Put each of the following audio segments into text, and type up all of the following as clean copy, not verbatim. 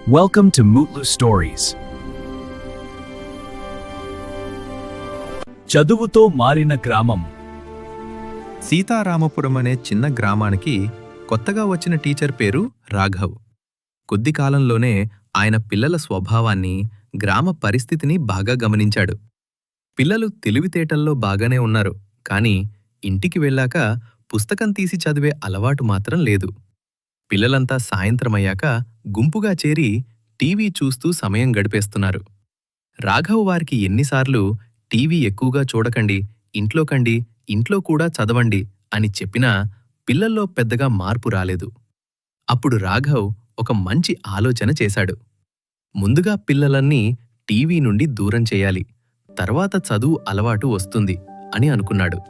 Welcome to Mutlu Stories. చదువుతో మారిన గ్రామం. సీతారామపురం అనే చిన్న గ్రామానికి కొత్తగా వచ్చిన టీచర్ పేరు రాఘవ్. కొద్ది కాలంలోనే ఆయన పిల్లల స్వభావాన్ని, గ్రామ పరిస్థితిని బాగా గమనించాడు. పిల్లలు తెలివితేటల్లో బాగానే ఉన్నారు, కాని ఇంటికి వెళ్ళాక పుస్తకం తీసి చదివే అలవాటు మాత్రం లేదు. పిల్లలంతా సాయంత్రమయ్యాక గుంపుగా చేరి టీవీ చూస్తూ సమయం గడిపేస్తున్నారు. రాఘవ్ వారికి ఎన్నిసార్లు టీవీ ఎక్కువగా చూడకండి, ఇంట్లోకండి, ఇంట్లో కూడా చదవండి అని చెప్పినా పిల్లల్లో పెద్దగా మార్పు రాలేదు. అప్పుడు రాఘవ్ ఒక మంచి ఆలోచన చేశాడు. ముందుగా పిల్లలన్నీ టీవీ నుండి దూరం చేయాలి, తర్వాత చదువు అలవాటు వస్తుంది అని అనుకున్నాడు.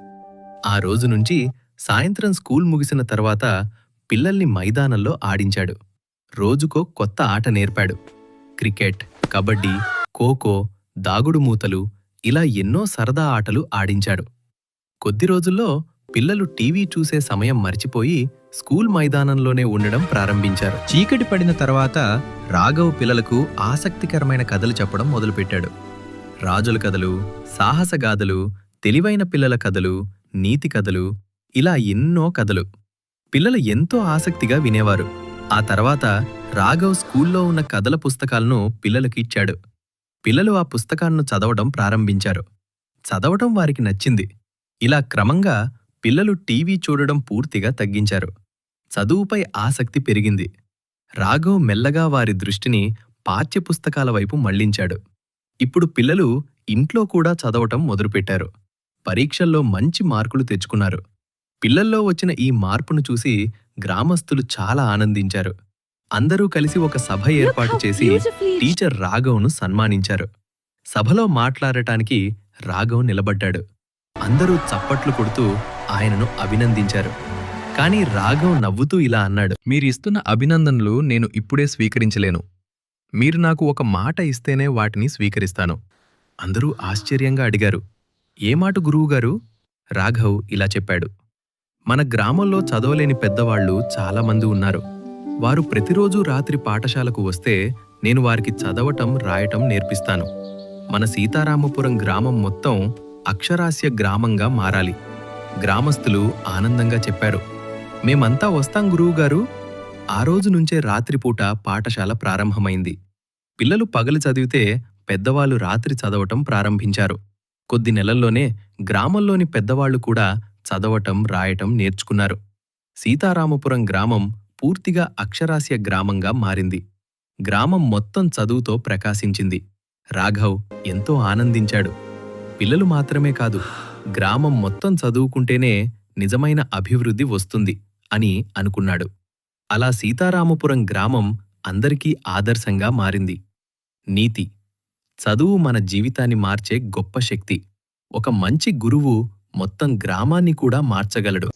ఆ రోజు నుంచి సాయంత్రం స్కూల్ ముగిసిన తర్వాత పిల్లల్ని మైదానంలో ఆడించాడు. రోజుకో కొత్త ఆట నేర్పాడు. క్రికెట్, కబడ్డీ, ఖోఖో, దాగుడుమూతలు ఇలా ఎన్నో సరదా ఆటలు ఆడించాడు. కొద్ది రోజుల్లో పిల్లలు టీవీ చూసే సమయం మర్చిపోయి స్కూల్ మైదానంలోనే ఉండడం ప్రారంభించారు. చీకటి పడిన తర్వాత రాఘవ్ పిల్లలకు ఆసక్తికరమైన కథలు చెప్పడం మొదలుపెట్టాడు. రాజుల కథలు, సాహసగాథలు, తెలివైన పిల్లల కథలు, నీతి కథలు ఇలా ఎన్నో కథలు. పిల్లలు ఎంతో ఆసక్తిగా వినేవారు. ఆ తర్వాత రాఘవ్ స్కూల్లో ఉన్న కథల పుస్తకాలను పిల్లలకి ఇచ్చాడు. పిల్లలు ఆ పుస్తకాలను చదవడం ప్రారంభించారు. చదవటం వారికి నచ్చింది. ఇలా క్రమంగా పిల్లలు టీవీ చూడడం పూర్తిగా తగ్గించారు. చదువుపై ఆసక్తి పెరిగింది. రాఘవ్ మెల్లగా వారి దృష్టిని పాఠ్యపుస్తకాల వైపు మళ్లించాడు. ఇప్పుడు పిల్లలు ఇంట్లో కూడా చదవటం మొదలుపెట్టారు. పరీక్షల్లో మంచి మార్కులు తెచ్చుకున్నారు. పిల్లల్లో వచ్చిన ఈ మార్పును చూసి గ్రామస్తులు చాలా ఆనందించారు. అందరూ కలిసి ఒక సభ ఏర్పాటు చేసి టీచర్ రాఘవ్ను సన్మానించారు. సభలో మాట్లాడటానికి రాఘవ్ నిలబడ్డాడు. అందరూ చప్పట్లు కొడుతూ ఆయనను అభినందించారు. కాని రాఘవ్ నవ్వుతూ ఇలా అన్నాడు, మీరిస్తున్న అభినందనలు నేను ఇప్పుడే స్వీకరించలేను. మీరు నాకు ఒక మాట ఇస్తేనే వాటిని స్వీకరిస్తాను. అందరూ ఆశ్చర్యంగా అడిగారు. ఏ మాట గురువుగారు? రాఘవ్ ఇలా చెప్పాడు, మన గ్రామంలో చదవలేని పెద్దవాళ్లు చాలామంది ఉన్నారు. వారు ప్రతిరోజూ రాత్రి పాఠశాలకు వస్తే నేను వారికి చదవటం, రాయటం నేర్పిస్తాను. మన సీతారామపురం గ్రామం మొత్తం అక్షరాస్య గ్రామంగా మారాలి. గ్రామస్తులు ఆనందంగా చెప్పారు. మేమంతా వస్తాం గురువుగారు. ఆ రోజు నుంచే రాత్రిపూట పాఠశాల ప్రారంభమైంది. పిల్లలు పగలు చదివితే పెద్దవాళ్లు రాత్రి చదవటం ప్రారంభించారు. కొద్ది నెలల్లోనే గ్రామంలోని పెద్దవాళ్లు కూడా చదవటం, రాయటం నేర్చుకున్నారు. సీతారామపురం గ్రామం పూర్తిగా అక్షరాస్య గ్రామంగా మారింది. గ్రామం మొత్తం చదువుతో ప్రకాశించింది. రాఘవ్ ఎంతో ఆనందించాడు. పిల్లలు మాత్రమే కాదు, గ్రామం మొత్తం చదువుకుంటేనే నిజమైన అభివృద్ధి వస్తుంది అని అనుకున్నాడు. అలా సీతారామపురం గ్రామం అందరికీ ఆదర్శంగా మారింది. నీతి: చదువు మన జీవితాన్ని మార్చే గొప్ప శక్తి. ఒక మంచి గురువు మొత్తం గ్రామాన్ని కూడా మార్చగలడు.